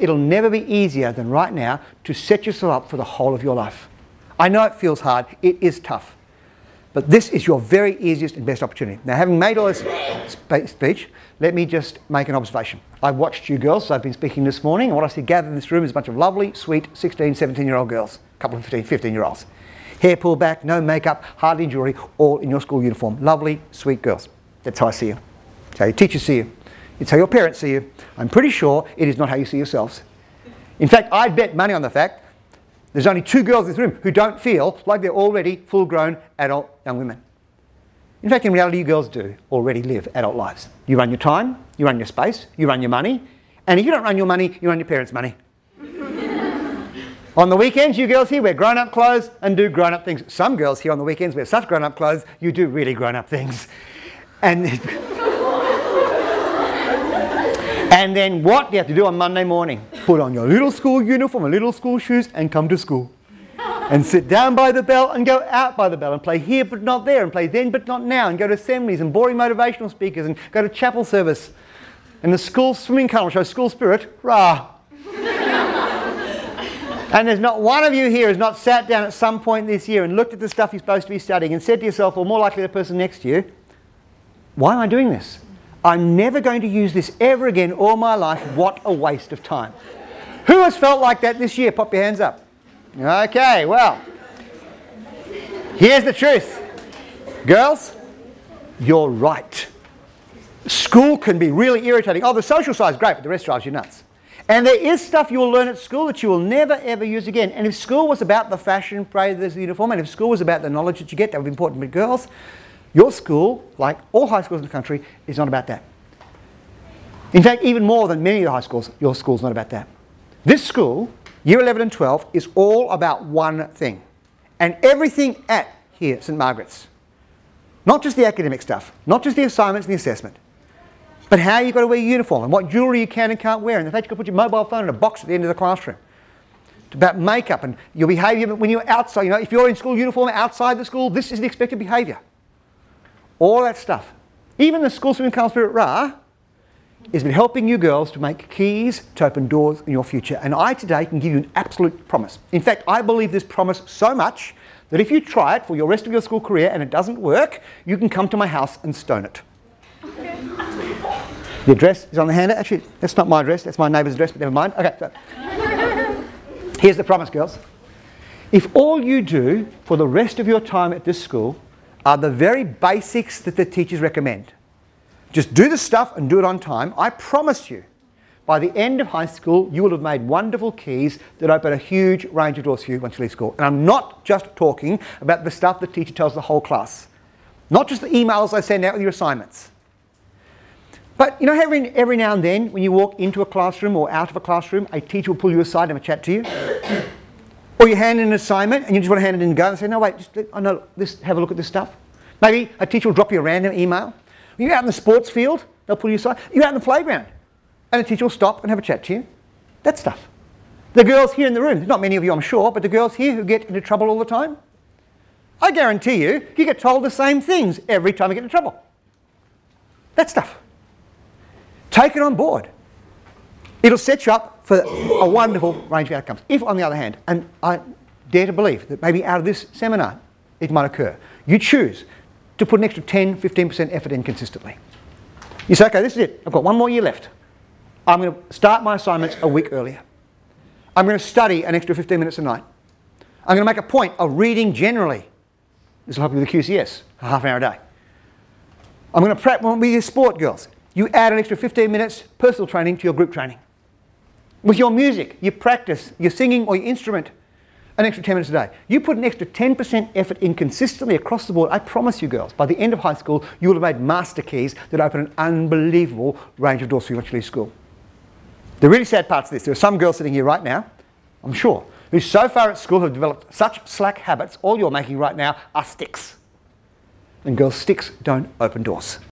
it'll never be easier than right now to set yourself up for the whole of your life. I know it feels hard. It is tough. But this is your very easiest and best opportunity. Now, having made all this speech, let me just make an observation. I've watched you girls, so I've been speaking this morning, and what I see gathered in this room is a bunch of lovely, sweet 16, 17-year-old girls, a couple of 15-year-olds. Hair pulled back, no makeup, hardly jewellery, all in your school uniform. Lovely, sweet girls. That's how I see you. It's how your teachers see you. It's how your parents see you. I'm pretty sure it is not how you see yourselves. In fact, I'd bet money on the fact there's only 2 girls in this room who don't feel like they're already full-grown adult young women. In fact, in reality, you girls do already live adult lives. You run your time, you run your space, you run your money, and if you don't run your money, you run your parents' money. On the weekends, you girls here wear grown-up clothes and do grown-up things. Some girls here on the weekends wear such grown-up clothes, you do really grown-up things. And and then what do you have to do on Monday morning? Put on your little school uniform and little school shoes and come to school. And sit down by the bell and go out by the bell and play here but not there and play then but not now and go to assemblies and boring motivational speakers and go to chapel service. And the school swimming colour shows school spirit. Rah! And there's not one of you here who's not sat down at some point this year and looked at the stuff you're supposed to be studying and said to yourself, or more likely the person next to you, why am I doing this? I'm never going to use this ever again all my life. What a waste of time. Who has felt like that this year? Pop your hands up. Okay, well, here's the truth. Girls, you're right. School can be really irritating. Oh, the social side's great, but the rest drives you nuts. And there is stuff you will learn at school that you will never ever use again. And if school was about the fashion, parade, the uniform, and if school was about the knowledge that you get, that would be important. But girls, your school, like all high schools in the country, is not about that. In fact, even more than many of the high schools, your school's not about that. This school, Year 11 and 12, is all about one thing. And everything at here, St Margaret's. Not just the academic stuff, not just the assignments and the assessment, but how you've got to wear your uniform and what jewellery you can and can't wear, and the fact you've got to put your mobile phone in a box at the end of the classroom. It's about makeup and your behaviour when you're outside. You know, if you're in school uniform outside the school, this is the expected behaviour. All that stuff. Even the school swimming colour spirit Ra has been helping you girls to make keys to open doors in your future. And I today can give you an absolute promise. In fact, I believe this promise so much that if you try it for your rest of your school career and it doesn't work, you can come to my house and stone it. The address is on the handout. Actually, that's not my address, that's my neighbour's address, but never mind. Okay, so here's the promise, girls. If all you do for the rest of your time at this school are the very basics that the teachers recommend, just do the stuff and do it on time, I promise you, by the end of high school, you will have made wonderful keys that open a huge range of doors for you once you leave school. And I'm not just talking about the stuff the teacher tells the whole class. Not just the emails I send out with your assignments. But you know, every now and then, when you walk into a classroom or out of a classroom, a teacher will pull you aside and have a chat to you. Or you hand in an assignment and you just want to hand it in and go and say, no, wait, just have a look at this stuff. Maybe a teacher will drop you a random email. You're out in the sports field, they'll pull you aside. You're out in the playground, and a teacher will stop and have a chat to you. That stuff. The girls here in the room, there's not many of you I'm sure, but the girls here who get into trouble all the time, I guarantee you get told the same things every time you get into trouble. That stuff. Take it on board. It'll set you up for a wonderful range of outcomes. If, on the other hand, and I dare to believe that maybe out of this seminar it might occur, you choose to put an extra 10, 15% effort in consistently. You say, okay, this is it. I've got one more year left. I'm going to start my assignments a week earlier. I'm going to study an extra 15 minutes a night. I'm going to make a point of reading generally. This will help you with the QCS, a half an hour a day. I'm going to prep with your sport girls. You add an extra 15 minutes personal training to your group training. With your music, you practice your singing or your instrument an extra 10 minutes a day. You put an extra 10% effort in consistently across the board. I promise you girls, by the end of high school, you will have made master keys that open an unbelievable range of doors for you once you leave school. The really sad part's this. There are some girls sitting here right now, I'm sure, who so far at school have developed such slack habits, all you're making right now are sticks. And girls, sticks don't open doors.